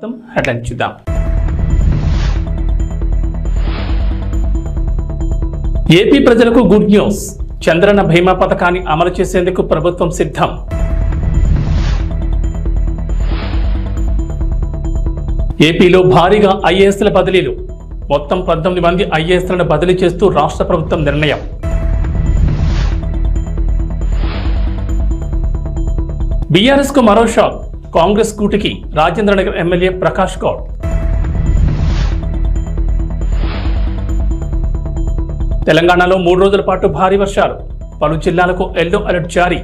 మొత్తం హెడ్లైన్ చూద్దాం. ఏపీ ప్రజలకు గుడ్ న్యూస్. చంద్రన్న బీమా పథకాన్ని అమలు చేసేందుకు ప్రభుత్వం సిద్ధం. ఏపీలో భారీగా ఐఏఎస్ల బదిలీలు. మొత్తం 19 మంది ఐఏఎస్లను బదిలీ చేస్తూ రాష్ట్ర ప్రభుత్వం నిర్ణయం. బీఆర్ఎస్ కు మరో షాక్. కాంగ్రెస్ కూటికి రాజేంద్రనగర్ ఎమ్మెల్యే ప్రకాష్ గౌడ్. తెలంగాణలో 3 రోజుల పాటు భారీ వర్షాలు. పలు జిల్లాలకు ఎల్లో అలర్ట్ జారీ.